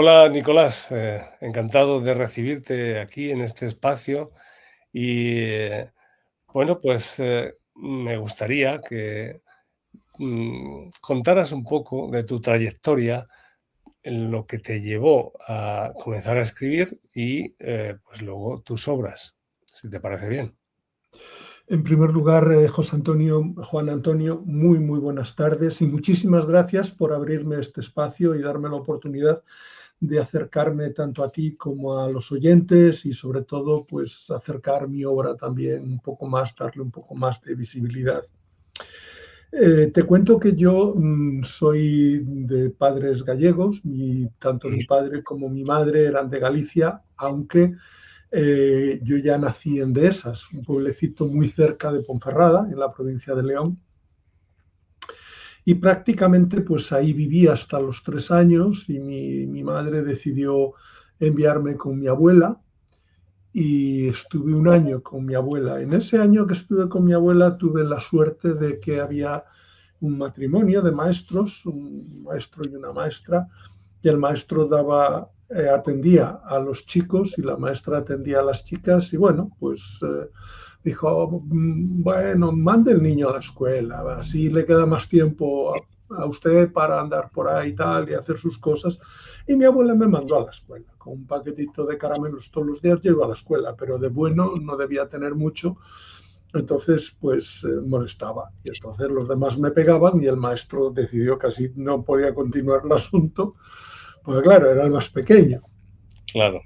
Hola Nicolás, encantado de recibirte aquí en este espacio y bueno, pues me gustaría que contaras un poco de tu trayectoria, en lo que te llevó a comenzar a escribir y pues luego tus obras, si te parece bien. En primer lugar, José Antonio, Juan Antonio, muy buenas tardes y muchísimas gracias por abrirme este espacio y darme la oportunidad de acercarme tanto a ti como a los oyentes y sobre todo pues acercar mi obra también un poco más, darle un poco más de visibilidad. Te cuento que yo soy de padres gallegos y tanto mi padre como mi madre eran de Galicia, aunque yo ya nací en Dehesas, un pueblecito muy cerca de Ponferrada, en la provincia de León, y prácticamente pues ahí viví hasta los 3 años y mi madre decidió enviarme con mi abuela y estuve un año con mi abuela. En ese año que estuve con mi abuela tuve la suerte de que había un matrimonio de maestros, un maestro y una maestra, y el maestro atendía a los chicos y la maestra atendía a las chicas y bueno, pues dijo, bueno, mande el niño a la escuela, así le queda más tiempo a usted para andar por ahí y tal y hacer sus cosas. Y mi abuela me mandó a la escuela, con un paquetito de caramelos todos los días yo iba a la escuela, pero de bueno no debía tener mucho, entonces pues molestaba. Y entonces los demás me pegaban y el maestro decidió que así no podía continuar el asunto, porque claro, era el más pequeño. Claro.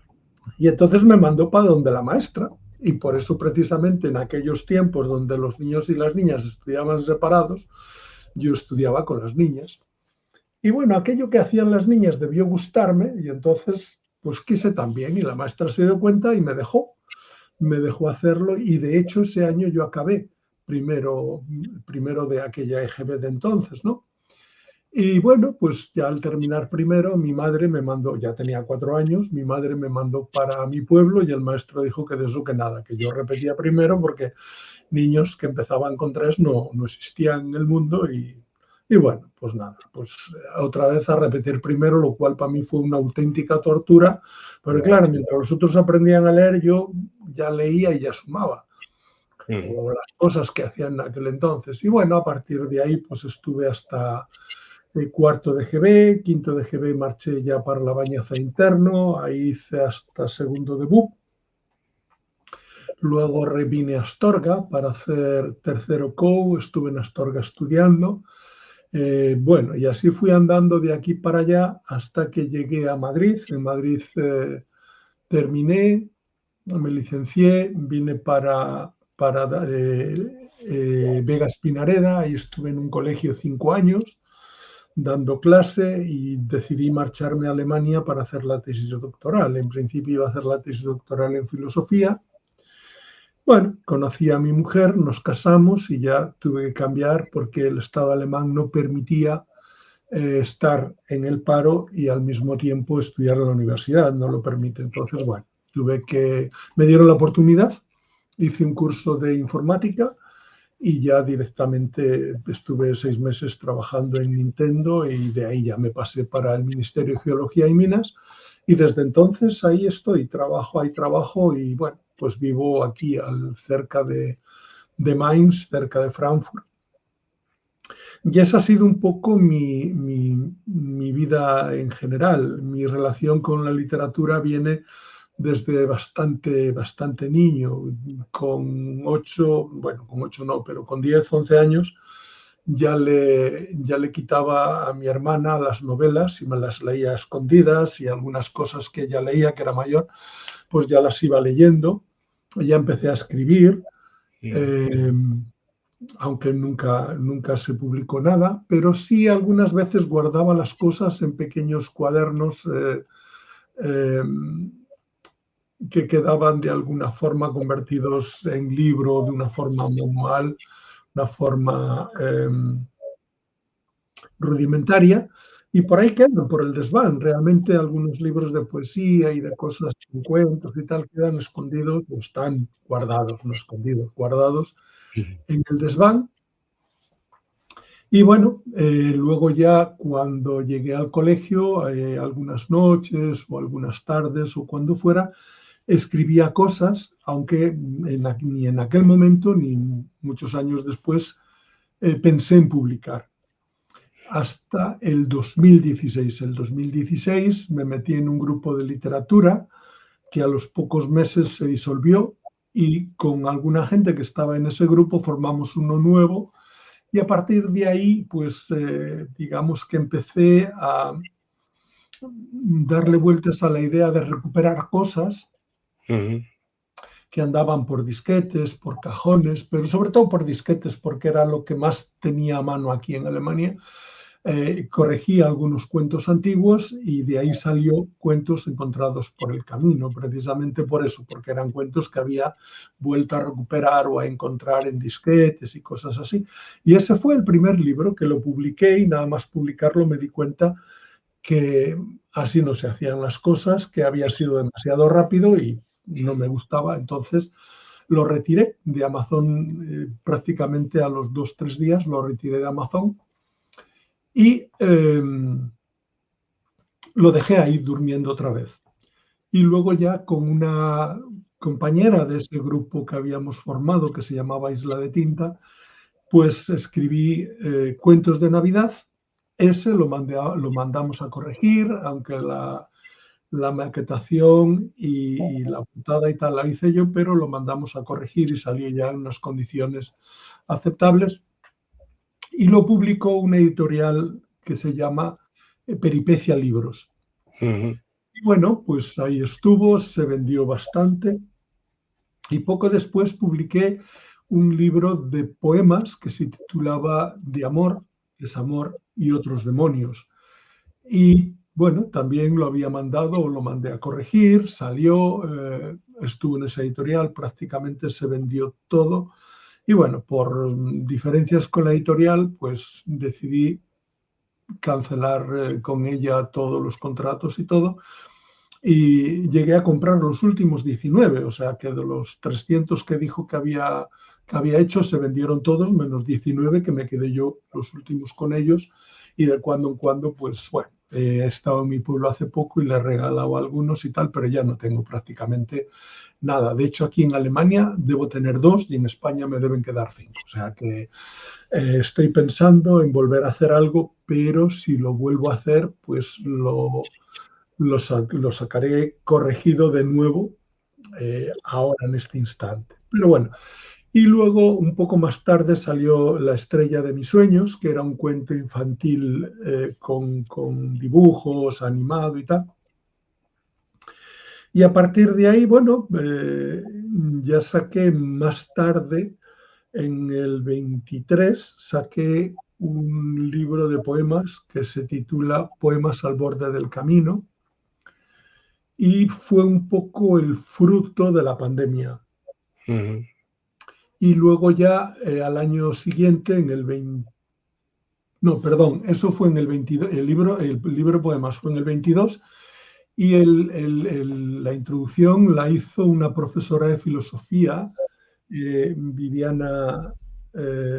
Y entonces me mandó para donde la maestra. Y por eso precisamente en aquellos tiempos donde los niños y las niñas estudiaban separados, yo estudiaba con las niñas. Y bueno, aquello que hacían las niñas debió gustarme y entonces pues quise también y la maestra se dio cuenta y me dejó hacerlo y de hecho ese año yo acabé primero de aquella EGB de entonces, ¿no? Y bueno, pues ya al terminar primero, mi madre me mandó, ya tenía 4 años, mi madre me mandó para mi pueblo y el maestro dijo que de eso que nada, que yo repetía primero porque niños que empezaban con 3 no existían en el mundo y bueno, pues nada, pues otra vez a repetir primero, lo cual para mí fue una auténtica tortura, pero claro, mientras los otros aprendían a leer, yo ya leía y ya sumaba, o las cosas que hacían en aquel entonces. Y bueno, a partir de ahí, pues estuve hasta cuarto de GB, quinto de GB marché ya para la bañaza interno, ahí hice hasta segundo de BUP, luego vine a Astorga para hacer tercero COU, estuve en Astorga estudiando, bueno, y así fui andando de aquí para allá hasta que llegué a Madrid, en Madrid terminé, me licencié, vine para Vega Espinareda y estuve en un colegio 5 años dando clase y decidí marcharme a Alemania para hacer la tesis doctoral. En principio iba a hacer la tesis doctoral en filosofía. Bueno, conocí a mi mujer, nos casamos y ya tuve que cambiar porque el Estado alemán no permitía estar en el paro y al mismo tiempo estudiar en la universidad, no lo permite. Entonces, bueno, me dieron la oportunidad, hice un curso de informática y ya directamente estuve 6 meses trabajando en Nintendo y de ahí ya me pasé para el Ministerio de Geología y Minas y desde entonces ahí estoy, trabajo y bueno, pues vivo aquí cerca de Mainz, cerca de Frankfurt. Y esa ha sido un poco mi vida en general. Mi relación con la literatura viene desde bastante niño, con 8, bueno, con 8 no, pero con 10, 11 años, ya le quitaba a mi hermana las novelas y me las leía a escondidas y algunas cosas que ella leía, que era mayor, pues ya las iba leyendo. Ya empecé a escribir, eh, aunque nunca se publicó nada, pero sí algunas veces guardaba las cosas en pequeños cuadernos eh, que quedaban de alguna forma convertidos en libro de una forma manual, una forma rudimentaria, y por ahí quedan, por el desván. Realmente algunos libros de poesía y de cosas, cuentos y tal, quedan escondidos, o están guardados, no escondidos, guardados en el desván. Y bueno, luego ya cuando llegué al colegio, algunas noches o algunas tardes o cuando fuera, escribía cosas, aunque ni en aquel momento ni muchos años después pensé en publicar. Hasta el 2016. El 2016 me metí en un grupo de literatura que a los pocos meses se disolvió y con alguna gente que estaba en ese grupo formamos uno nuevo y a partir de ahí, pues digamos que empecé a darle vueltas a la idea de recuperar cosas que andaban por disquetes, por cajones, pero sobre todo por disquetes porque era lo que más tenía a mano aquí en Alemania. Corregí algunos cuentos antiguos y de ahí salió Cuentos encontrados por el camino, precisamente por eso, porque eran cuentos que había vuelto a recuperar o a encontrar en disquetes y cosas así. Y ese fue el primer libro que lo publiqué y nada más publicarlo me di cuenta que así no se hacían las cosas, que había sido demasiado rápido y no me gustaba. Entonces lo retiré de Amazon prácticamente a los 2-3 días, lo retiré de Amazon y lo dejé ahí durmiendo otra vez. Y luego ya con una compañera de ese grupo que habíamos formado, que se llamaba Isla de Tinta, pues escribí cuentos de Navidad. Ese lo mandamos a corregir, aunque la maquetación y la puntada y tal la hice yo, pero lo mandamos a corregir y salió ya en unas condiciones aceptables. Y lo publicó una editorial que se llama Peripecia Libros. Y bueno, pues ahí estuvo, se vendió bastante. Y poco después publiqué un libro de poemas que se titulaba De amor, desamor y otros demonios. Y bueno, también lo había mandado o lo mandé a corregir, salió, estuvo en esa editorial, prácticamente se vendió todo. Y bueno, por diferencias con la editorial, pues decidí cancelar con ella todos los contratos y todo. Y llegué a comprar los últimos 19, o sea que de los 300 que dijo que había hecho, se vendieron todos, menos 19, que me quedé yo los últimos con ellos. Y de cuando en cuando, pues bueno, he estado en mi pueblo hace poco y le he regalado algunos y tal, pero ya no tengo prácticamente nada. De hecho, aquí en Alemania debo tener 2 y en España me deben quedar 5. O sea que estoy pensando en volver a hacer algo, pero si lo vuelvo a hacer, pues lo sacaré corregido de nuevo ahora en este instante. Pero bueno, y luego un poco más tarde salió La estrella de mis sueños, que era un cuento infantil con dibujos, animado y tal. Y a partir de ahí, bueno, ya saqué más tarde, en el 23, saqué un libro de poemas que se titula Poemas al borde del camino, y fue un poco el fruto de la pandemia. Y luego ya al año siguiente, en el 20... No, perdón, eso fue en el 22, el libro de poemas fue en el 22 y la introducción la hizo una profesora de filosofía, Viviana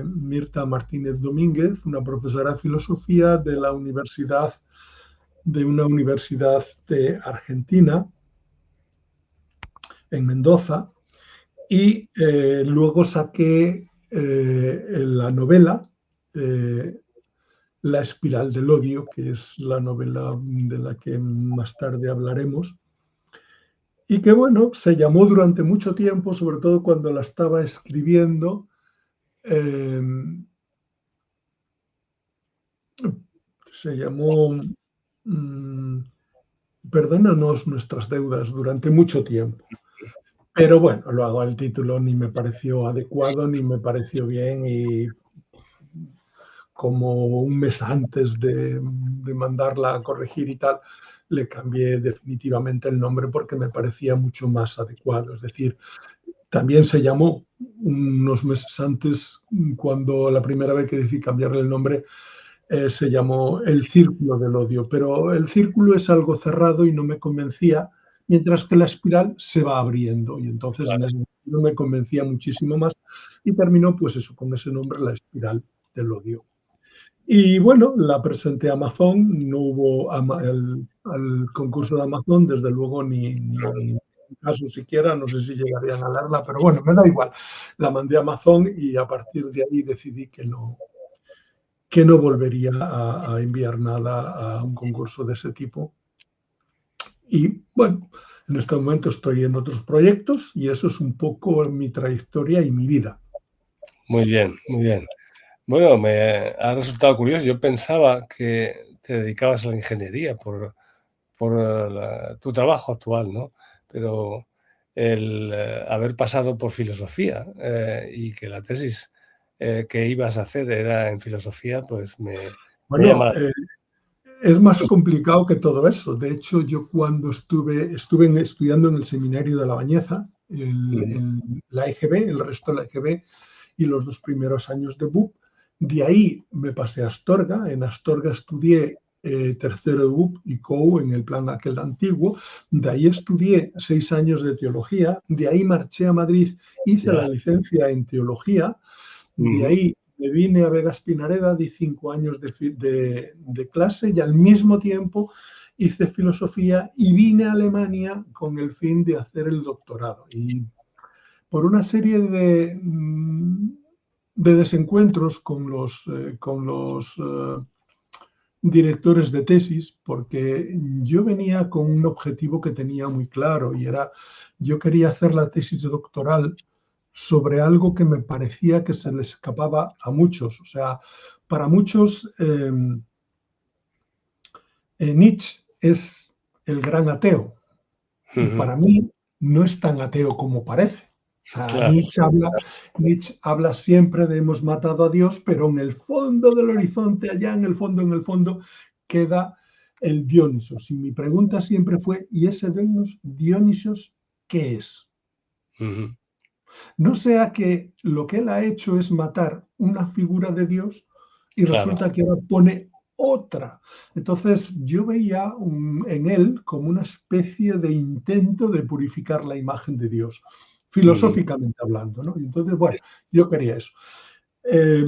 Mirta Martínez Domínguez, una profesora de filosofía de una universidad de Argentina, en Mendoza, y luego saqué la novela La espiral del odio, que es la novela de la que más tarde hablaremos, y que bueno, se llamó durante mucho tiempo, sobre todo cuando la estaba escribiendo, se llamó Perdónanos nuestras deudas, durante mucho tiempo. Pero bueno, luego el título ni me pareció adecuado, ni me pareció bien, y como un mes antes de mandarla a corregir y tal, le cambié definitivamente el nombre porque me parecía mucho más adecuado. Es decir, también se llamó unos meses antes, cuando la primera vez que decidí cambiarle el nombre, se llamó El círculo del odio, pero el círculo es algo cerrado y no me convencía, mientras que la espiral se va abriendo, y entonces en ese sentido me convencía muchísimo más y terminó pues eso, con ese nombre, La espiral del odio. Y bueno, la presenté a Amazon, no hubo al concurso de Amazon, desde luego, ni caso siquiera, no sé si llegarían a darla, pero bueno, me da igual. La mandé a Amazon y a partir de ahí decidí que no volvería a enviar nada a un concurso de ese tipo. Y bueno, en este momento estoy en otros proyectos y eso es un poco mi trayectoria y mi vida. Muy bien, muy bien. Bueno, me ha resultado curioso. Yo pensaba que te dedicabas a la ingeniería por tu trabajo actual, ¿no? Pero el haber pasado por filosofía y que la tesis que ibas a hacer era en filosofía, pues me llama Bueno, la es más complicado que todo eso. De hecho, yo cuando estuve estudiando en el seminario de La Bañeza, atención. la EGB, el resto de la EGB y los 2 primeros años de BUP. De ahí me pasé a Astorga. En Astorga estudié tercero de BUP y COU en el plan aquel antiguo. De ahí estudié 6 años de teología. De ahí marché a Madrid, hice Ya. la licencia en teología. De Ujú. ahí me vine a Vegas Pinareda, di 5 años de clase y al mismo tiempo hice filosofía y vine a Alemania con el fin de hacer el doctorado. Y por una serie de desencuentros con los directores de tesis, porque yo venía con un objetivo que tenía muy claro y era, yo quería hacer la tesis doctoral sobre algo que me parecía que se le escapaba a muchos. O sea, para muchos Nietzsche es el gran ateo y Ujú. para mí no es tan ateo como parece. O sea, Claro. Nietzsche habla siempre de hemos matado a Dios, pero en el fondo del horizonte, allá en el fondo, queda el Dionisos. Y mi pregunta siempre fue, ¿y ese Dionisos qué es? Ujú. No sea que lo que él ha hecho es matar una figura de Dios y Claro. resulta que ahora pone otra. Entonces yo veía en él como una especie de intento de purificar la imagen de Dios, Ujú. filosóficamente hablando, ¿no? Entonces, Sí. bueno, yo quería eso. Eh,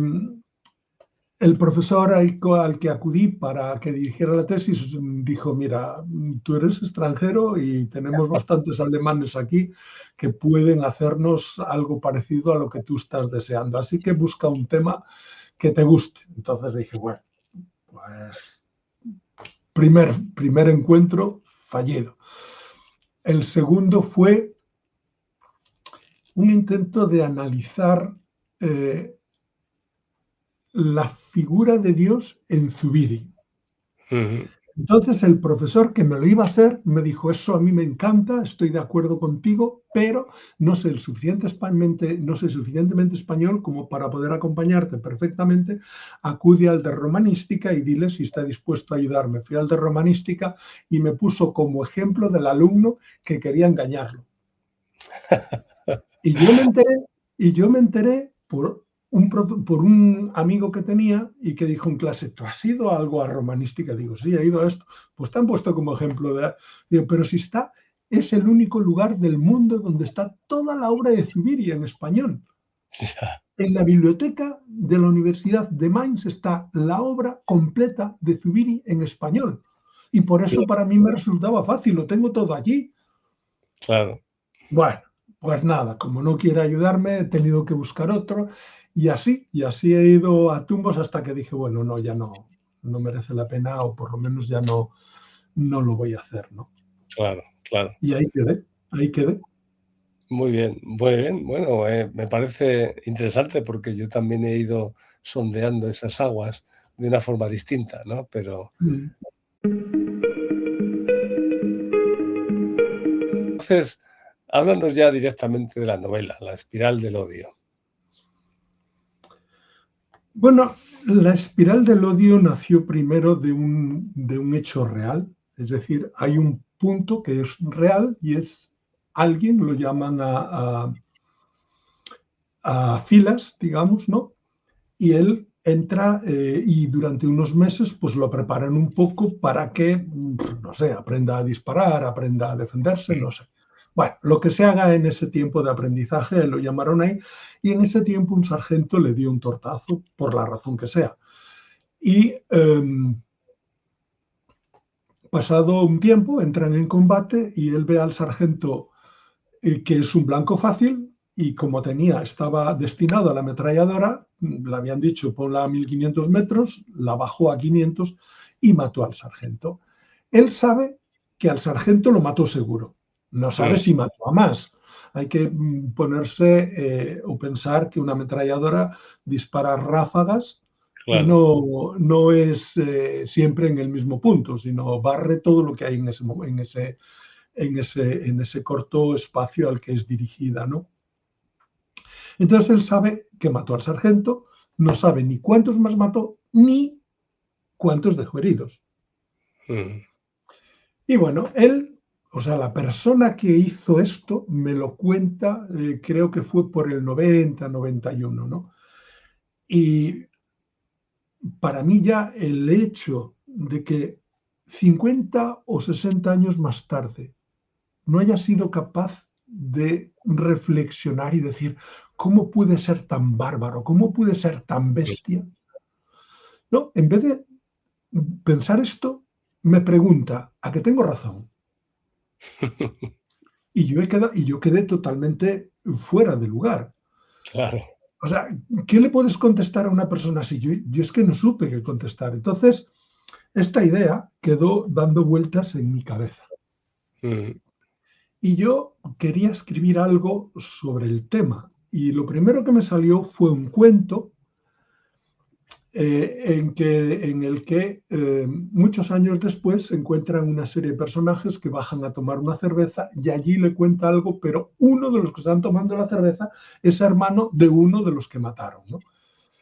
el profesor al que acudí para que dirigiera la tesis dijo, mira, tú eres extranjero y tenemos bastantes alemanes aquí que pueden hacernos algo parecido a lo que tú estás deseando. Así que busca un tema que te guste. Entonces dije, bueno, pues primer encuentro fallido. El segundo fue un intento de analizar eh, la figura de Dios en Zubiri. Ujú. Entonces el profesor que me lo iba a hacer me dijo, eso a mí me encanta, estoy de acuerdo contigo, pero no sé suficientemente español como para poder acompañarte perfectamente. Acude al de romanística y dile si está dispuesto a ayudarme. Fui al de romanística y me puso como ejemplo del alumno que quería engañarlo. Y yo me enteré por un amigo que tenía y que dijo en clase, ¿tú has ido a algo a romanística? Digo, sí, he ido a esto. Pues te han puesto como ejemplo de... Digo, pero si está, es el único lugar del mundo donde está toda la obra de Zubiri en español. Ya. En la biblioteca de la Universidad de Mainz está la obra completa de Zubiri en español. Y por eso para mí me resultaba fácil, lo tengo todo allí. Claro. Bueno, pues nada, como no quiere ayudarme, he tenido que buscar otro y así he ido a tumbos hasta que dije, bueno, no, ya no, no merece la pena o por lo menos ya no, no lo voy a hacer, ¿no? Claro, claro. Y ahí quedé, ahí quedé. Muy bien, muy bien. Bueno, me parece interesante porque yo también he ido sondeando esas aguas de una forma distinta, ¿no? Pero Mm. entonces, háblanos ya directamente de la novela, La espiral del odio. Bueno, la espiral del odio nació primero de un hecho real, es decir, hay un punto que es real y es alguien, lo llaman a filas, digamos, ¿no? Y él entra y durante unos meses pues lo preparan un poco para que, no sé, aprenda a disparar, aprenda a defenderse, no sé. Bueno, lo que se haga en ese tiempo de aprendizaje lo llamaron ahí y en ese tiempo un sargento le dio un tortazo por la razón que sea. Y pasado un tiempo entran en combate y él ve al sargento que es un blanco fácil y como estaba destinado a la ametralladora, le habían dicho ponla a 1500 metros, la bajó a 500 y mató al sargento. Él sabe que al sargento lo mató seguro, no sabe si mató a más. Hay que ponerse o pensar que una ametralladora dispara ráfagas y Claro. no es siempre en el mismo punto, sino barre todo lo que hay en ese corto espacio al que es dirigida, ¿no? Entonces él sabe que mató al sargento, no sabe ni cuántos más mató, ni cuántos dejó heridos. Y bueno, él, o sea, la persona que hizo esto me lo cuenta, creo que fue por el 90, 91, ¿no? Y para mí ya el hecho de que 50 o 60 años más tarde no haya sido capaz de reflexionar y decir, ¿cómo pude ser tan bárbaro? ¿Cómo pude ser tan bestia? No, en vez de pensar esto, me pregunta, ¿a qué tengo razón? Y yo quedé totalmente fuera de lugar. Claro. O sea, ¿qué le puedes contestar a una persona así? Yo es que no supe qué contestar. Entonces, esta idea quedó dando vueltas en mi cabeza. Y yo quería escribir algo sobre el tema. Y lo primero que me salió fue un cuento en el que muchos años después se encuentran una serie de personajes que bajan a tomar una cerveza y allí le cuenta algo, pero uno de los que están tomando la cerveza es hermano de uno de los que mataron, ¿no?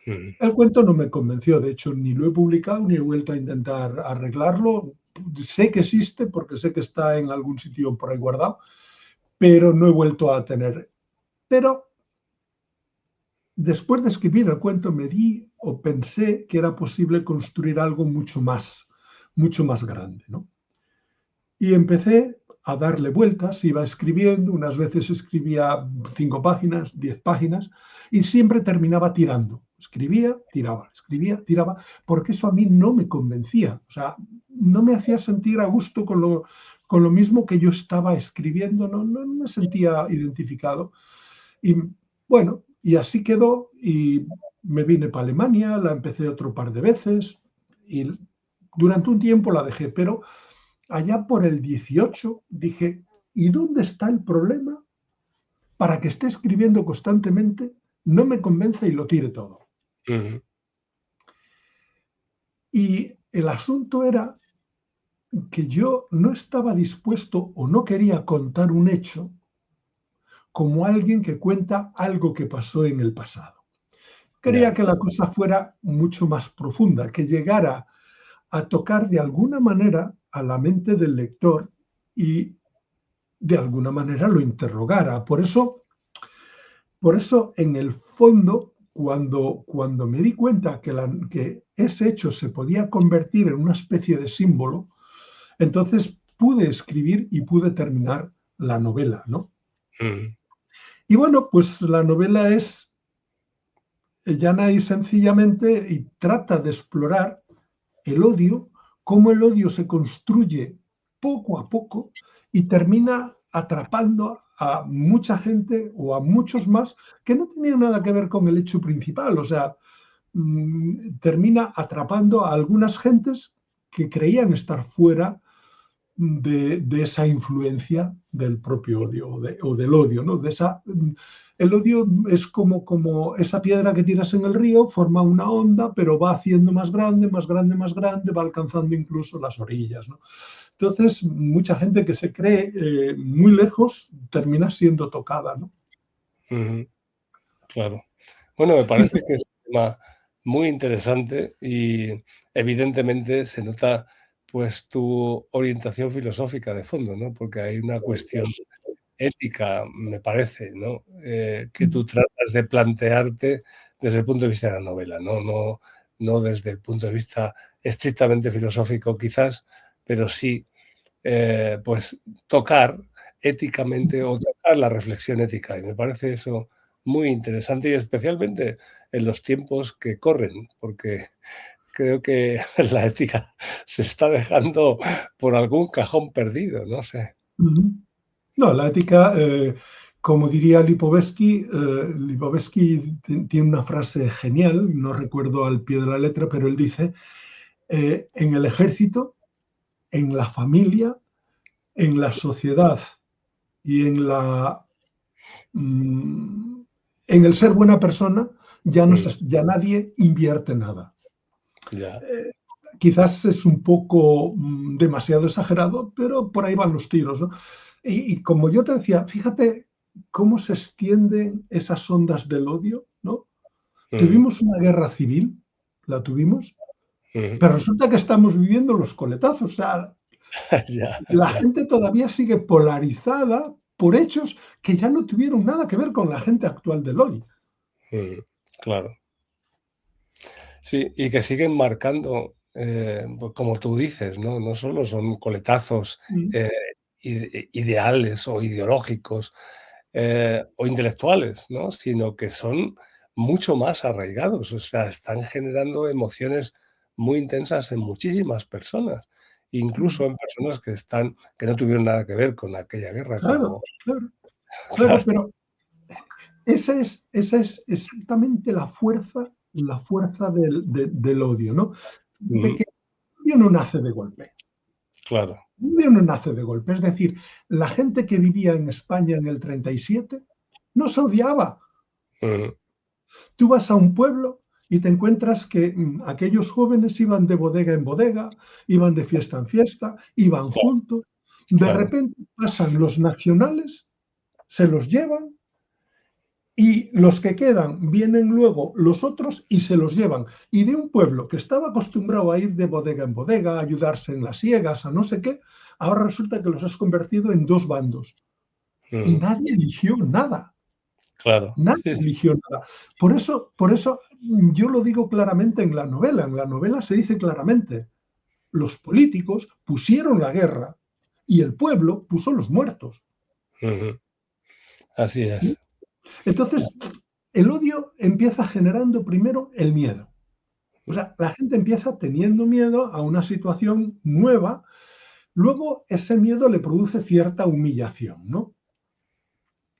El cuento no me convenció, de hecho ni lo he publicado ni he vuelto a intentar arreglarlo. Sé que existe porque sé que está en algún sitio por ahí guardado, pero no he vuelto a tener. Pero después de escribir el cuento me di o pensé que era posible construir algo mucho más grande, ¿no? Y empecé a darle vueltas, iba escribiendo, unas veces escribía 5 páginas, 10 páginas, y siempre terminaba tirando. Escribía, tiraba, porque eso a mí no me convencía, o sea, no me hacía sentir a gusto con lo mismo que yo estaba escribiendo, no me sentía identificado. Y bueno, y así quedó y me vine para Alemania, la empecé otro par de veces y durante un tiempo la dejé, pero allá por el 18 dije, ¿y dónde está el problema para que esté escribiendo constantemente, no me convence y lo tire todo? Y el asunto era que yo no estaba dispuesto o no quería contar un hecho como alguien que cuenta algo que pasó en el pasado. Quería Ya. que la cosa fuera mucho más profunda, que llegara a tocar de alguna manera a la mente del lector y de alguna manera lo interrogara. Por eso en el fondo, cuando me di cuenta que ese hecho se podía convertir en una especie de símbolo, entonces pude escribir y pude terminar la novela, ¿no? Y bueno, pues la novela es llana y sencillamente y trata de explorar el odio, cómo el odio se construye poco a poco y termina atrapando a mucha gente o a muchos más que no tenían nada que ver con el hecho principal. O sea, termina atrapando a algunas gentes que creían estar fuera de esa influencia del propio odio o del odio, ¿no? El odio es como esa piedra que tiras en el río, forma una onda, pero va haciendo más grande, más grande, más grande, va alcanzando incluso las orillas, ¿no? Entonces, mucha gente que se cree muy lejos termina siendo tocada, ¿no? Claro. Bueno, me Y parece que es un tema muy interesante y evidentemente se nota pues tu orientación filosófica de fondo, ¿no? Porque hay una cuestión ética, me parece, ¿no? Que tú tratas de plantearte desde el punto de vista de la novela, no desde el punto de vista estrictamente filosófico quizás, pero sí pues tocar éticamente o tocar la reflexión ética. Y me parece eso muy interesante y especialmente en los tiempos que corren, porque creo que la ética se está dejando por algún cajón perdido, no sé. Ujú. No, la ética, como diría Lipovetsky, Lipovetsky tiene una frase genial, no recuerdo al pie de la letra, pero él dice, en el ejército, en la familia, en la sociedad y mm, en el ser buena persona, Mm, ya nadie invierte nada. ya, Quizás es un poco demasiado exagerado, pero por ahí van los tiros, ¿no? Y como yo te decía, fíjate cómo se extienden esas ondas del odio, ¿no? mm, Tuvimos una guerra civil, la tuvimos, mm. pero resulta que estamos viviendo los coletazos. O sea, Ya, la ya, gente todavía sigue polarizada por hechos que ya no tuvieron nada que ver con la gente actual del hoy. mm, claro. Sí, y que siguen marcando, pues como tú dices, ¿no? No solo son coletazos, Mm, eh, ideales o ideológicos, o intelectuales, ¿no? Sino que son mucho más arraigados, o sea, están generando emociones muy intensas en muchísimas personas, mm. incluso en personas que no tuvieron nada que ver con aquella guerra, Claro, como claro, claro, claro, pero esa es exactamente la fuerza del odio, ¿no? De ujú, que el odio no nace de golpe. claro, El odio no nace de golpe. Es decir, la gente que vivía en España en el 37 no se odiaba. ujú, Tú vas a un pueblo y te encuentras que aquellos jóvenes iban de bodega en bodega, iban de fiesta en fiesta, iban juntos. De claro, repente pasan los nacionales, se los llevan y los que quedan vienen luego los otros y se los llevan. Y de un pueblo que estaba acostumbrado a ir de bodega en bodega, a ayudarse en las siegas, a no sé qué, ahora resulta que los has convertido en dos bandos. Y ujú, nadie eligió nada. claro, Nadie sí, sí, eligió nada. Por eso yo lo digo claramente en la novela. En la novela se dice claramente, los políticos pusieron la guerra y el pueblo puso los muertos. ujú, así es, Entonces, así, el odio empieza generando primero el miedo. O mm, sea, la gente empieza teniendo miedo a una situación nueva, luego ese miedo le produce cierta humillación, ¿no?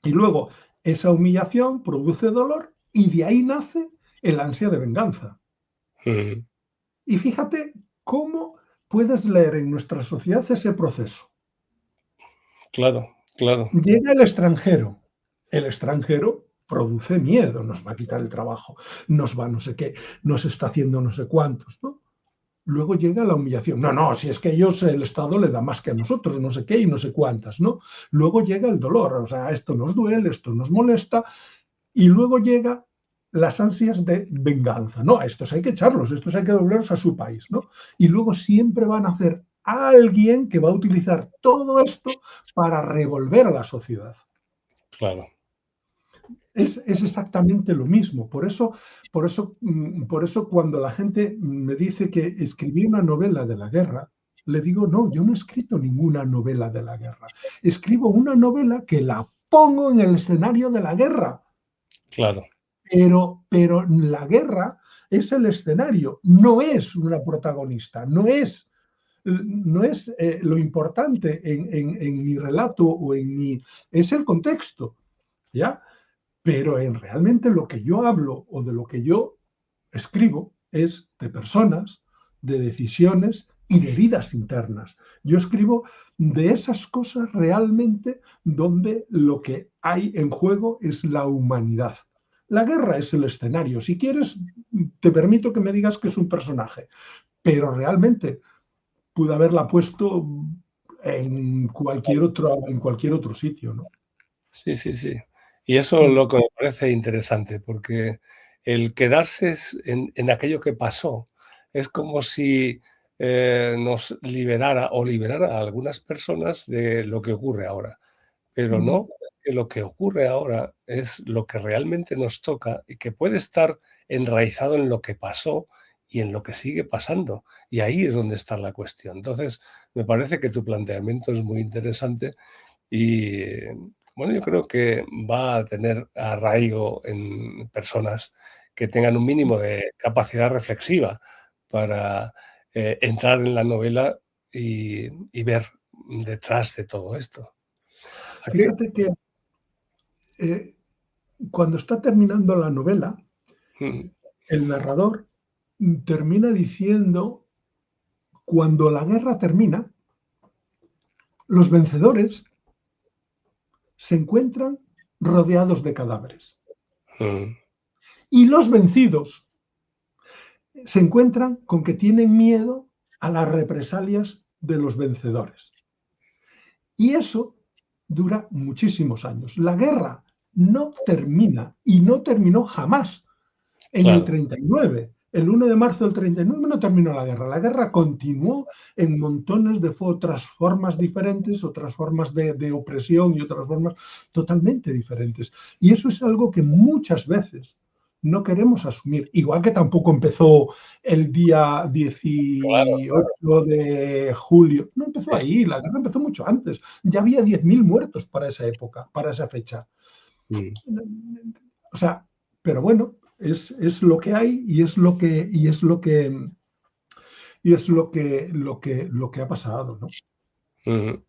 Y luego esa humillación produce dolor y de ahí nace el ansia de venganza. ujú, Y fíjate cómo puedes leer en nuestra sociedad ese proceso. claro, claro, Llega el extranjero produce miedo, nos va a quitar el trabajo, nos va no sé qué, nos está haciendo no sé cuántos, ¿no? Luego llega la humillación. No, no, si es que ellos, el Estado le da más que a nosotros, no sé qué y no sé cuántas, ¿no? Luego llega el dolor, o sea, esto nos duele, esto nos molesta, y luego llega las ansias de venganza, ¿no? A estos hay que echarlos, a estos hay que devolverlos a su país, ¿no? Y luego siempre van a hacer a alguien que va a utilizar todo esto para revolver a la sociedad. claro, Es exactamente lo mismo. Por eso cuando la gente me dice que escribí una novela de la guerra, le digo, no, yo no he escrito ninguna novela de la guerra. Escribo una novela que la pongo en el escenario de la guerra, claro, pero la guerra es el escenario, no es una protagonista, no es lo importante en mi relato o es el contexto, ¿ya? Pero realmente lo que yo hablo o de lo que yo escribo es de personas, de decisiones y de vidas internas. Yo escribo de esas cosas realmente donde lo que hay en juego es la humanidad. La guerra es el escenario. Si quieres, te permito que me digas que es un personaje, pero realmente pude haberla puesto en cualquier otro sitio, ¿no? sí, sí, sí. Y eso es Mm, lo que me parece interesante, porque el quedarse en aquello que pasó es como si, nos liberara o liberara a algunas personas de lo que ocurre ahora. Pero mm, no, que lo que ocurre ahora es lo que realmente nos toca y que puede estar enraizado en lo que pasó y en lo que sigue pasando. Y ahí es donde está la cuestión. Entonces, me parece que tu planteamiento es muy interesante y, bueno, yo creo que va a tener arraigo en personas que tengan un mínimo de capacidad reflexiva para entrar en la novela y ver detrás de todo esto. Aquí, Fíjate que cuando está terminando la novela, mm, el narrador termina diciendo, cuando la guerra termina, los vencedores se encuentran rodeados de cadáveres mm, y los vencidos se encuentran con que tienen miedo a las represalias de los vencedores. Y eso dura muchísimos años. La guerra no termina y no terminó jamás en el claro, 39. El 1 de marzo del 39 no terminó la guerra. La guerra continuó en montones de otras formas diferentes, otras formas de opresión y otras formas totalmente diferentes. Y eso es algo que muchas veces no queremos asumir. Igual que tampoco empezó el día claro, 18 de julio. No empezó ahí, la guerra empezó mucho antes. Ya había 10.000 muertos para esa época, para esa fecha. mm, O sea, pero bueno, es lo que hay y es lo que, y es lo que, y es lo que ha pasado, ¿no? mm.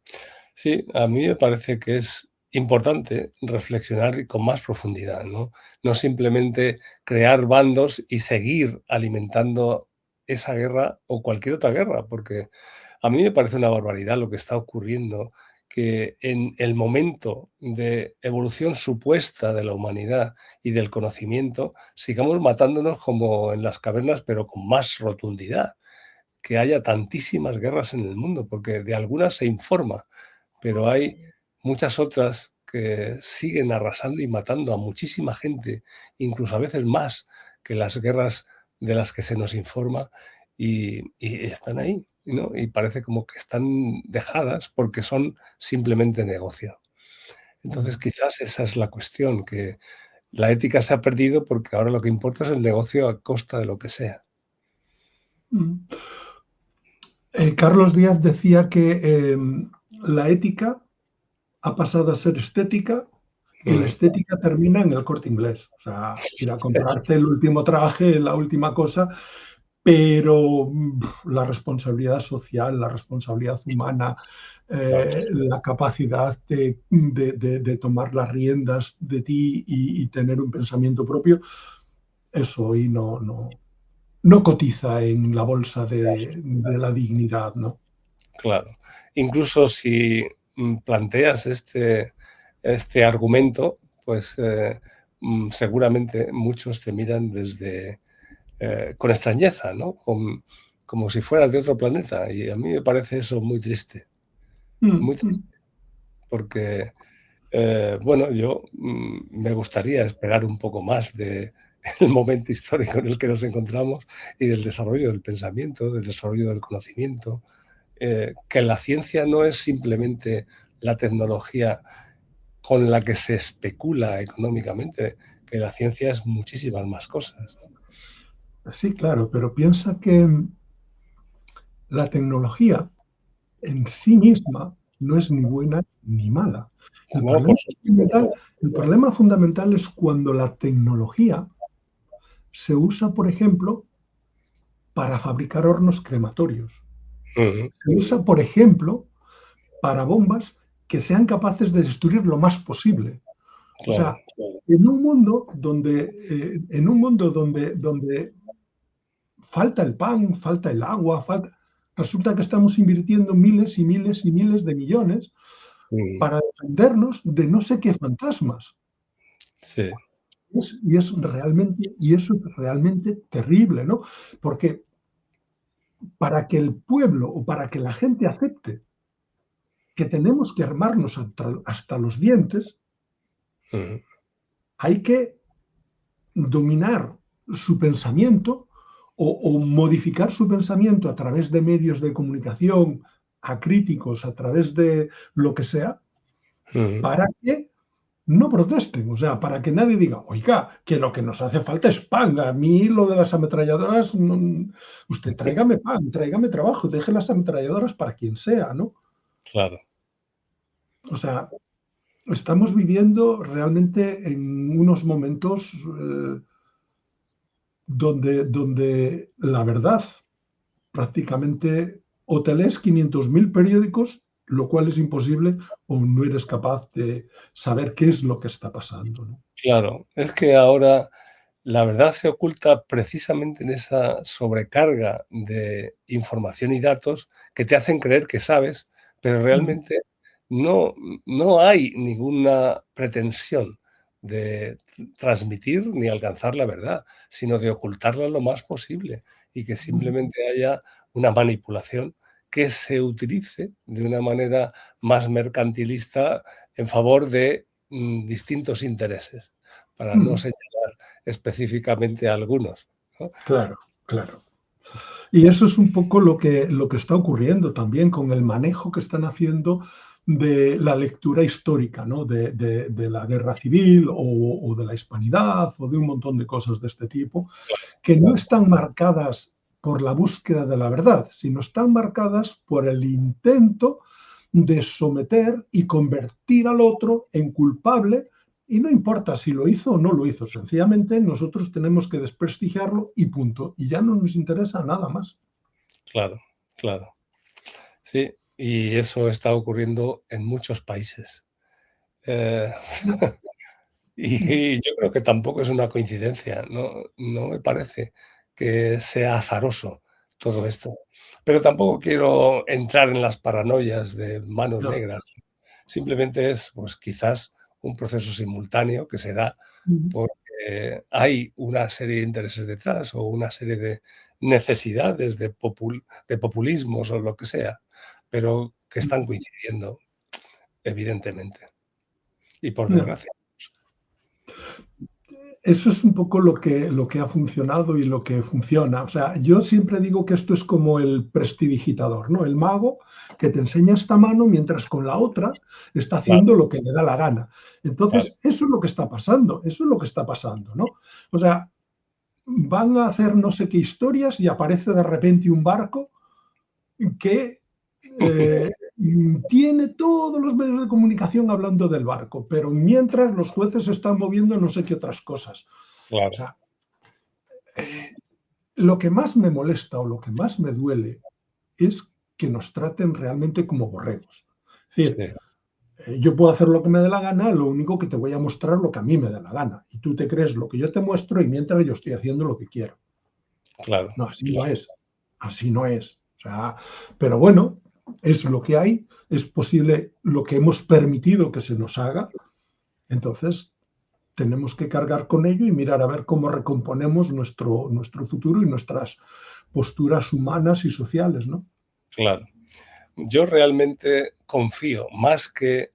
Sí, a mí me parece que es importante reflexionar con más profundidad, ¿no? No simplemente crear bandos y seguir alimentando esa guerra o cualquier otra guerra, porque a mí me parece una barbaridad lo que está ocurriendo, que en el momento de evolución supuesta de la humanidad y del conocimiento, sigamos matándonos como en las cavernas, pero con más rotundidad, que haya tantísimas guerras en el mundo, porque de algunas se informa, pero hay muchas otras que siguen arrasando y matando a muchísima gente, incluso a veces más que las guerras de las que se nos informa, y están ahí, ¿no? Y parece como que están dejadas porque son simplemente negocio. Entonces, quizás esa es la cuestión, que la ética se ha perdido porque ahora lo que importa es el negocio a costa de lo que sea. Carlos Díaz decía que la ética ha pasado a ser estética y la Ujú. estética termina en el Corte Inglés. O sea, ir a comprarte el último traje, la última cosa, pero la responsabilidad social, la responsabilidad humana, Claro, la capacidad de tomar las riendas de ti y tener un pensamiento propio, eso hoy no cotiza en la bolsa de la dignidad, ¿no? claro. Incluso si planteas este argumento, pues seguramente muchos te miran desde con extrañeza, ¿no? Como si fueras de otro planeta. Y a mí me parece eso muy Mm. triste, porque bueno, yo me gustaría esperar un poco más del momento histórico en el que nos encontramos y del desarrollo del pensamiento, del desarrollo del conocimiento, que la ciencia no es simplemente la tecnología con la que se especula económicamente, que la ciencia es muchísimas más cosas, ¿no? Sí, claro, pero piensa que la tecnología en sí misma no es ni buena ni mala. El No, por problema supuesto. fundamental, el problema fundamental es cuando la tecnología se usa, por ejemplo, para fabricar hornos crematorios. Ujú, Se usa, por ejemplo, para bombas que sean capaces de destruir lo más posible. O claro, sea, en un mundo donde falta el pan, falta el agua, resulta que estamos invirtiendo miles y miles y miles de millones ujú, para defendernos de no sé qué fantasmas. sí, Y eso es realmente terrible, ¿no? Porque para que el pueblo o para que la gente acepte que tenemos que armarnos hasta los dientes, ujú, hay que dominar su pensamiento o modificar su pensamiento a través de medios de comunicación acríticos, a través de lo que sea, ujú. para que no protesten, o sea, para que nadie diga, oiga, que lo que nos hace falta es pan, a mí lo de las ametralladoras, usted tráigame pan, tráigame trabajo, deje las ametralladoras para quien sea, ¿no? Claro, O sea, estamos viviendo realmente en unos momentos donde la verdad prácticamente o te lees 500.000 periódicos, lo cual es imposible, o no eres capaz de saber qué es lo que está pasando, ¿no? Claro, es que ahora la verdad se oculta precisamente en esa sobrecarga de información y datos que te hacen creer que sabes, pero Mm, realmente no, no hay ninguna pretensión de transmitir ni alcanzar la verdad, sino de ocultarla lo más posible y que mm, simplemente haya una manipulación que se utilice de una manera más mercantilista en favor de distintos intereses, para no mm. señalar específicamente a algunos, ¿no? Claro, claro. Y eso es un poco lo que está ocurriendo también con el manejo que están haciendo de la lectura histórica, ¿no? De la guerra civil o de la hispanidad o de un montón de cosas de este tipo, que no Claro, están marcadas por la búsqueda de la verdad, sino están marcadas por el intento de someter y convertir al otro en culpable, y no importa si lo hizo o no lo hizo, sencillamente nosotros tenemos que desprestigiarlo y punto, y ya no nos interesa nada más. claro, claro. Sí, y eso está ocurriendo en muchos países. Eh, y yo creo que tampoco es una coincidencia, no me parece que sea azaroso todo esto. Pero tampoco quiero entrar en las paranoias de manos No. negras. Simplemente es, pues, quizás un proceso simultáneo que se da porque hay una serie de intereses detrás o una serie de necesidades de populismos o lo que sea, pero que están coincidiendo, evidentemente, y por No. desgracia. Eso es un poco lo que ha funcionado y lo que funciona. O sea, yo siempre digo que esto es como el prestidigitador, ¿no? El mago que te enseña esta mano mientras con la otra está Claro, haciendo lo que le da la gana. claro, Entonces, eso es lo que está pasando, eso es lo que está pasando, ¿no? O sea, van a hacer no sé qué historias y aparece de repente un barco que tiene todos los medios de comunicación hablando del barco, pero mientras los jueces están moviendo no sé qué otras cosas. O claro. sea, lo que más me molesta o lo que más me duele es que nos traten realmente como borregos. Es decir, Sí, yo puedo hacer lo que me dé la gana, lo único que te voy a mostrar lo que a mí me dé la gana. Y tú te crees lo que yo te muestro y mientras yo estoy haciendo lo que quiero. claro, No, así no claro, es. Así no es. O sea, pero bueno, es lo que hay, es posible lo que hemos permitido que se nos haga. Entonces, tenemos que cargar con ello y mirar a ver cómo recomponemos nuestro futuro y nuestras posturas humanas y sociales, ¿no? claro. Yo realmente confío más que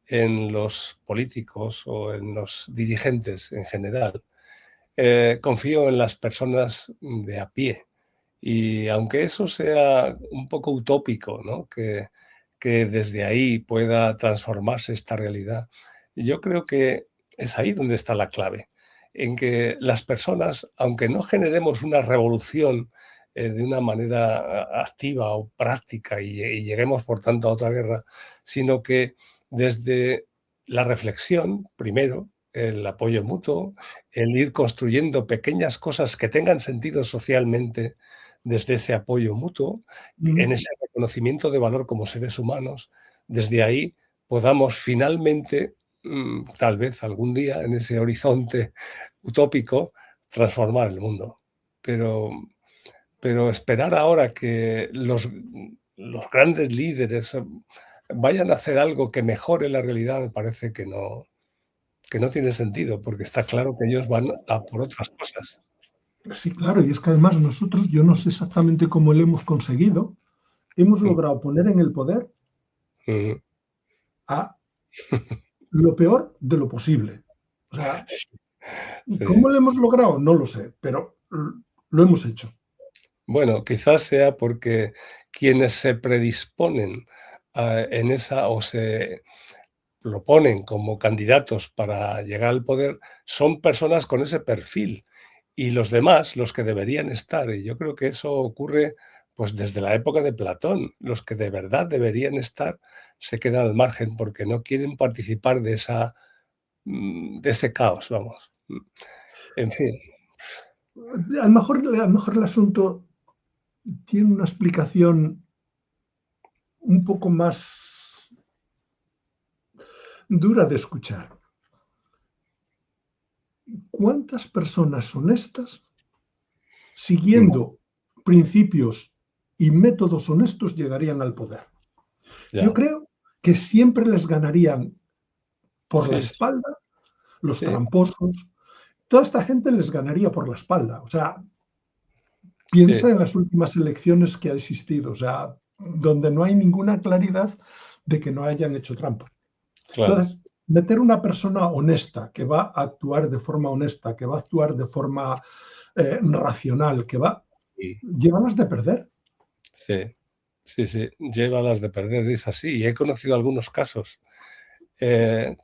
en los políticos o en los dirigentes en general. Confío en las personas de a pie. Y aunque eso sea un poco utópico, ¿no? Que desde ahí pueda transformarse esta realidad, yo creo que es ahí donde está la clave, en que las personas, aunque no generemos una revolución de una manera activa o práctica y lleguemos, por tanto, a otra guerra, sino que desde la reflexión, primero, el apoyo mutuo, el ir construyendo pequeñas cosas que tengan sentido socialmente desde ese apoyo mutuo, en Mm. ese reconocimiento de valor como seres humanos, desde ahí podamos finalmente, tal vez algún día, en ese horizonte utópico, transformar el mundo. Pero, pero esperar ahora que los grandes líderes vayan a hacer algo que mejore la realidad me parece que no tiene sentido, porque está claro que ellos van a por otras cosas. Sí, claro, y es que además nosotros, yo no sé exactamente cómo lo hemos conseguido, hemos Mm, logrado poner en el poder ujú. a lo peor de lo posible. O sea, Sí, sí. ¿cómo lo hemos logrado? No lo sé, pero lo hemos hecho. Bueno, quizás sea porque quienes se predisponen en esa o se proponen como candidatos para llegar al poder son personas con ese perfil y los demás, los que deberían estar, y yo creo que eso ocurre pues desde la época de Platón, los que de verdad deberían estar se quedan al margen porque no quieren participar de esa de ese caos, vamos. En fin, A lo mejor el asunto tiene una explicación un poco más dura de escuchar. ¿Cuántas personas honestas, siguiendo principios y métodos honestos, llegarían al poder? Yo Ya, creo que siempre les ganarían por la sí, sí, espalda los sí, tramposos. Toda esta gente les ganaría por la espalda. O sea, sí, piensa en las últimas elecciones que ha existido, o sea, donde no hay ninguna claridad de que no hayan hecho trampa. claro. Entonces, meter una persona honesta, que va a actuar de forma honesta, que va a actuar de forma racional, que va, Mm. llévalas de perder. Sí, sí, sí, llévalas de perder, es así. Y he conocido algunos casos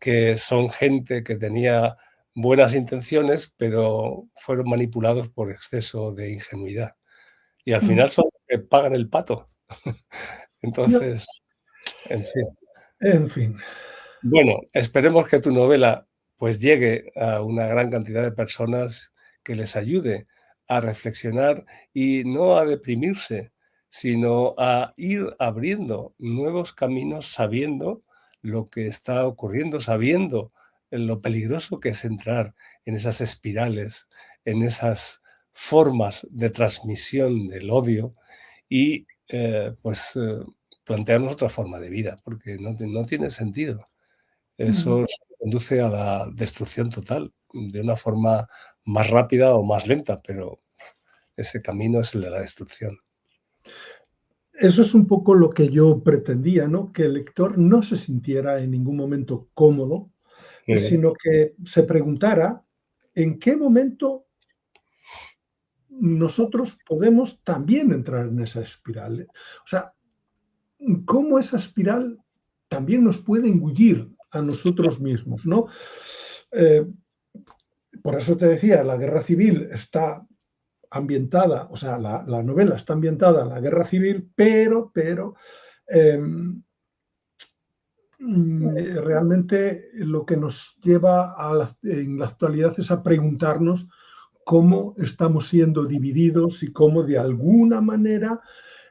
que son gente que tenía buenas intenciones, pero fueron manipulados por exceso de ingenuidad. Y al Mm. final son los que pagan el pato. Ya. Entonces, en fin. En fin. Bueno, esperemos que tu novela pues llegue a una gran cantidad de personas, que les ayude a reflexionar y no a deprimirse, sino a ir abriendo nuevos caminos sabiendo lo que está ocurriendo, sabiendo lo peligroso que es entrar en esas espirales, en esas formas de transmisión del odio y plantearnos otra forma de vida, porque no tiene sentido. Mm. Eso conduce a la destrucción total, de una forma más rápida o más lenta, pero ese camino es el de la destrucción. Eso es un poco lo que yo pretendía, ¿no? Que el lector no se sintiera en ningún momento cómodo, Ujú. sino que se preguntara en qué momento nosotros podemos también entrar en esa espiral. O sea, cómo esa espiral también nos puede engullir a nosotros mismos, ¿no? Eh, por eso te decía, la guerra civil está ambientada, o sea, la novela está ambientada en la guerra civil, pero eh, realmente lo que nos lleva en la actualidad es a preguntarnos cómo estamos siendo divididos y cómo de alguna manera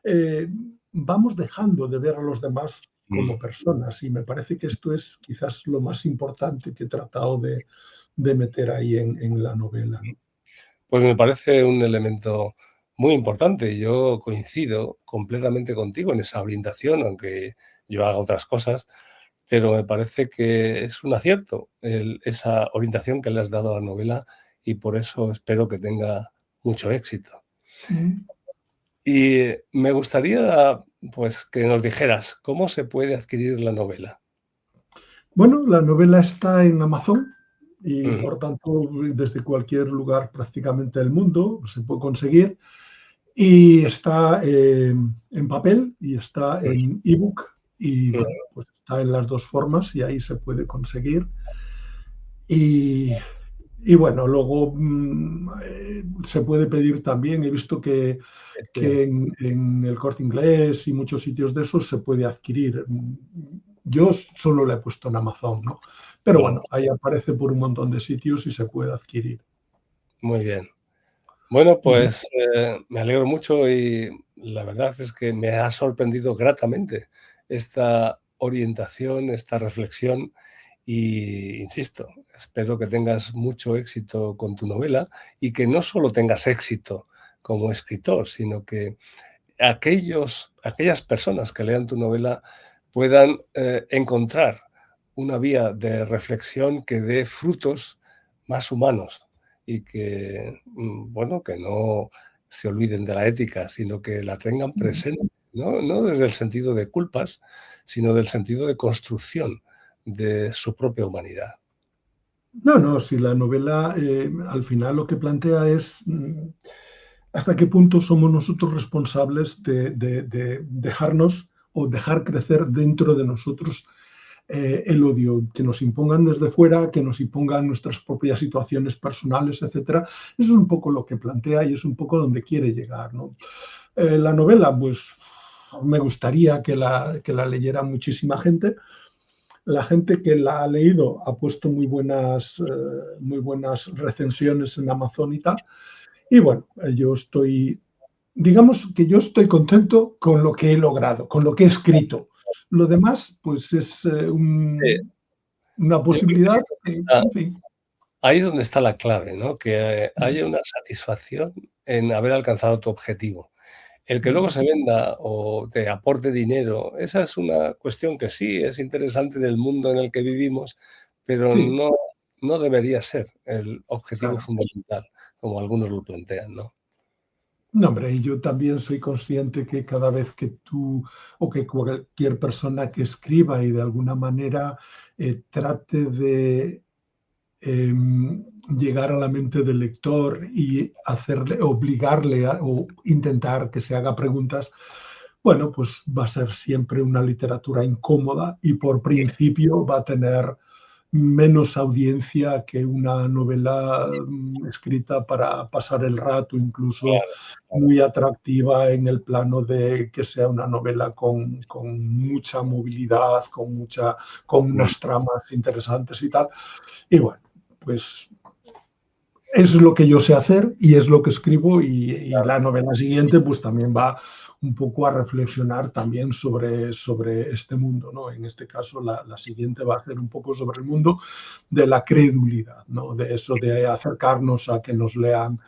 eh, vamos dejando de ver a los demás como Mm. personas. Y me parece que esto es quizás lo más importante que he tratado de meter ahí en la novela, ¿no? Pues me parece un elemento muy importante. Yo coincido completamente contigo en esa orientación, aunque yo haga otras cosas, pero me parece que es un acierto esa orientación que le has dado a la novela y por eso espero que tenga mucho éxito. Mm. Y me gustaría, pues, que nos dijeras, ¿cómo se puede adquirir la novela? Bueno, la novela está en Amazon y Ujú, por tanto desde cualquier lugar prácticamente del mundo se puede conseguir. Y está en papel y está ujú, en ebook y ujú. bueno, pues está en las dos formas y ahí se puede conseguir. Y, y bueno, luego se puede pedir también, he visto Sí, que en el Corte Inglés y muchos sitios de esos se puede adquirir. Yo solo la he puesto en Amazon, ¿no? Pero mm, bueno, ahí aparece por un montón de sitios y se puede adquirir. muy bien. Bueno, Ujú. pues, me alegro mucho y la verdad es que me ha sorprendido gratamente esta orientación, esta reflexión y, insisto, espero que tengas mucho éxito con tu novela y que no solo tengas éxito como escritor, sino que aquellas personas que lean tu novela puedan, encontrar una vía de reflexión que dé frutos más humanos y que, bueno, que no se olviden de la ética, sino que la tengan presente, no desde el sentido de culpas, sino del sentido de construcción de su propia humanidad. No, no, si la novela al final lo que plantea es hasta qué punto somos nosotros responsables de dejarnos o dejar crecer dentro de nosotros el odio, que nos impongan desde fuera, que nos impongan nuestras propias situaciones personales, etcétera. Eso es un poco lo que plantea y es un poco donde quiere llegar, ¿no? La novela, pues me gustaría que la leyera muchísima gente. La gente que la ha leído ha puesto muy buenas recensiones en Amazon y tal. Y bueno, yo estoy digamos que yo estoy contento con lo que he logrado, con lo que he escrito. Lo demás, pues es Sí, una yo creo posibilidad que que, ah, en fin, ahí es donde está la clave, ¿no? Que haya una satisfacción en haber alcanzado tu objetivo. El que luego se venda o te aporte dinero, esa es una cuestión que sí es interesante del mundo en el que vivimos, pero sí, no debería ser el objetivo claro. fundamental, como algunos lo plantean, ¿no? No, hombre, y yo también soy consciente que cada vez que tú o que cualquier persona que escriba y de alguna manera trate de llegar a la mente del lector y hacerle, obligarle o intentar que se haga preguntas, bueno, pues va a ser siempre una literatura incómoda y por principio va a tener menos audiencia que una novela escrita para pasar el rato, incluso Claro, claro. muy atractiva en el plano de que sea una novela con mucha movilidad, con Mm, unas tramas interesantes y tal. Y bueno, pues es lo que yo sé hacer y es lo que escribo y la novela siguiente pues también va un poco a reflexionar también sobre este mundo, ¿no? En este caso la siguiente va a ser un poco sobre el mundo de la credulidad, ¿no? De eso de acercarnos a que nos lean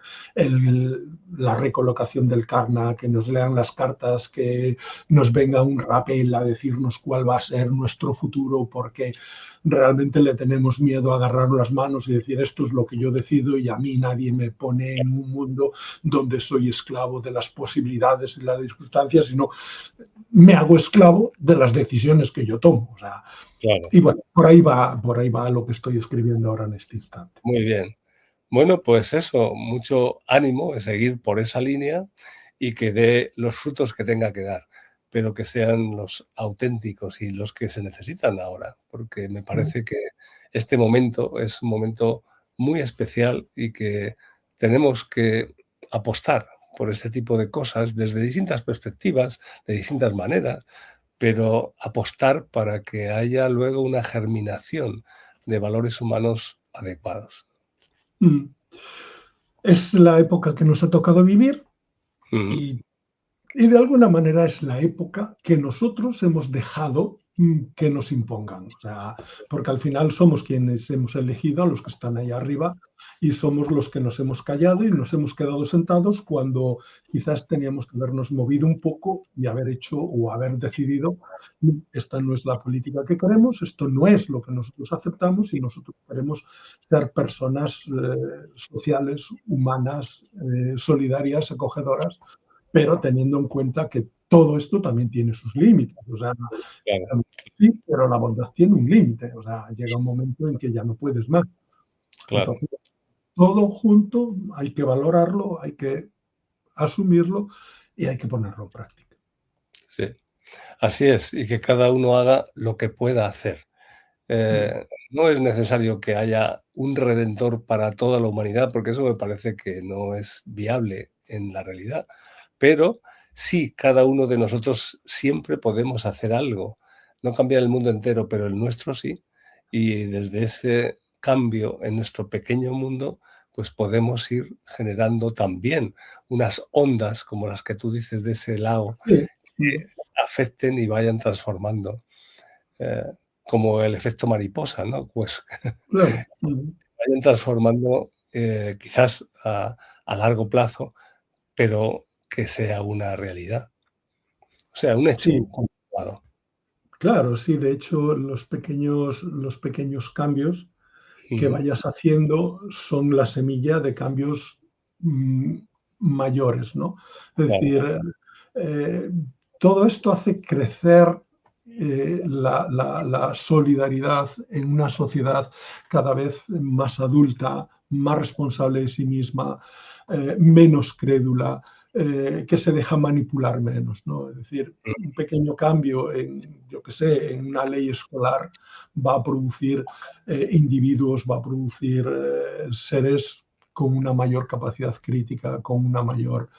la recolocación del Karna, que nos lean las cartas, que nos venga un rapel a decirnos cuál va a ser nuestro futuro, porque realmente le tenemos miedo a agarrar las manos y decir esto es lo que yo decido y a mí nadie me pone en un mundo donde soy esclavo de las posibilidades y las circunstancias, sino me hago esclavo de las decisiones que yo tomo. O sea, claro, y bueno, por ahí va lo que estoy escribiendo ahora en este instante. muy bien. Bueno, pues eso, mucho ánimo en seguir por esa línea y que dé los frutos que tenga que dar, pero que sean los auténticos y los que se necesitan ahora, porque me parece que este momento es un momento muy especial y que tenemos que apostar por este tipo de cosas desde distintas perspectivas, de distintas maneras, pero apostar para que haya luego una germinación de valores humanos adecuados. Mm. Es la época que nos ha tocado vivir Ujú. y Y de alguna manera es la época que nosotros hemos dejado que nos impongan. O sea, porque al final somos quienes hemos elegido a los que están ahí arriba y somos los que nos hemos callado y nos hemos quedado sentados cuando quizás teníamos que habernos movido un poco y haber hecho o haber decidido, esta no es la política que queremos, esto no es lo que nosotros aceptamos y nosotros queremos ser personas sociales, humanas, solidarias, acogedoras, pero teniendo en cuenta que todo esto también tiene sus límites. O sea, Claro, sí, pero la bondad tiene un límite. O sea, llega un momento en que ya no puedes más. claro, Entonces, todo junto hay que valorarlo, hay que asumirlo y hay que ponerlo en práctica. sí. Así es, y que cada uno haga lo que pueda hacer. Mm, No es necesario que haya un redentor para toda la humanidad, porque eso me parece que no es viable en la realidad. Pero sí, cada uno de nosotros siempre podemos hacer algo. No cambiar el mundo entero, pero el nuestro sí. Y desde ese cambio en nuestro pequeño mundo, pues podemos ir generando también unas ondas como las que tú dices de ese lago sí, que afecten y vayan transformando, eh, como el efecto mariposa, ¿no? Pues claro. vayan transformando, quizás a largo plazo, pero que sea una realidad, o sea, un Sí, hecho comprobado. claro, sí. De hecho, los pequeños cambios que Ujú. vayas haciendo son la semilla de cambios mayores, ¿no? Es Claro, decir, eh, todo esto hace crecer la solidaridad en una sociedad cada vez más adulta, más responsable de sí misma, menos crédula, que se deja manipular menos, ¿no? Es decir, un pequeño cambio en, yo qué sé, en una ley escolar va a producir individuos, va a producir seres con una mayor capacidad crítica, con una mayor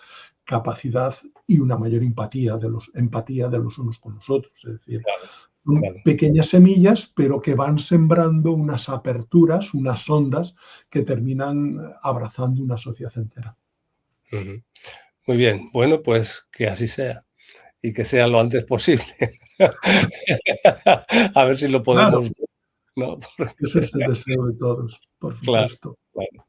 capacidad y una mayor empatía de los unos con los otros. Es decir, claro, son claro. pequeñas semillas, pero que van sembrando unas aperturas, unas ondas que terminan abrazando una sociedad entera. Ujú. Muy bien. Bueno, pues que así sea y que sea lo antes posible. A ver si lo Claro, podemos ver, ¿no? ese es el deseo de todos, por Claro, supuesto. claro.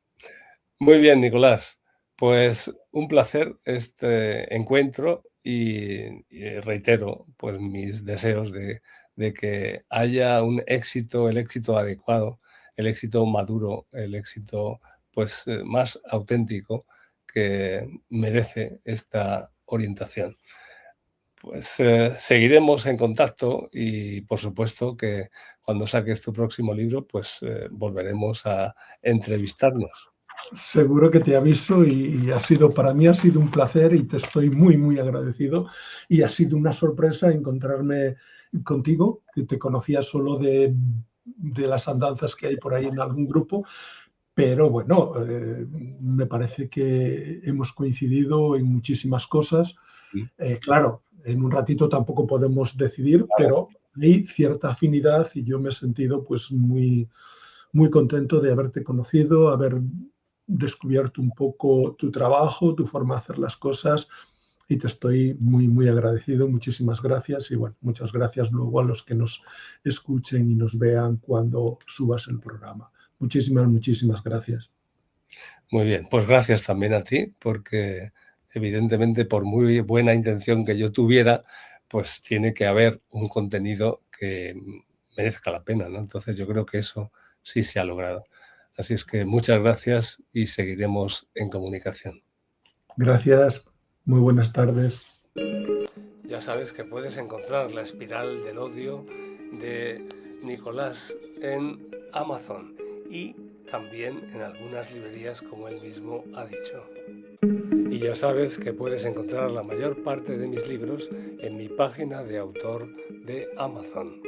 Muy bien, Nicolás. Pues un placer este encuentro y reitero, pues, mis deseos de que haya un éxito, el éxito adecuado, el éxito maduro, el éxito, pues, más auténtico que merece esta orientación. Pues, seguiremos en contacto y, por supuesto, que cuando saques tu próximo libro, pues, volveremos a entrevistarnos. Seguro que te aviso y ha sido, para mí ha sido un placer y te estoy muy, muy agradecido. Y ha sido una sorpresa encontrarme contigo, que te conocía solo de las andanzas que hay por ahí en algún grupo, pero bueno, me parece que hemos coincidido en muchísimas cosas. Mm, Claro, en un ratito tampoco podemos decidir, claro, pero hay cierta afinidad y yo me he sentido pues muy, muy contento de haberte conocido, haber descubierto un poco tu trabajo, tu forma de hacer las cosas y te estoy muy, muy agradecido. Muchísimas gracias y bueno, muchas gracias luego a los que nos escuchen y nos vean cuando subas el programa. Muchísimas, muchísimas gracias. muy bien. Pues gracias también a ti, porque evidentemente, por muy buena intención que yo tuviera, pues tiene que haber un contenido que merezca la pena, ¿no? Entonces, yo creo que eso sí se ha logrado. Así es que muchas gracias y seguiremos en comunicación. Gracias, muy buenas tardes. Ya sabes que puedes encontrar La espiral del odio de Nicolás en Amazon y también en algunas librerías, como él mismo ha dicho. Y ya sabes que puedes encontrar la mayor parte de mis libros en mi página de autor de Amazon.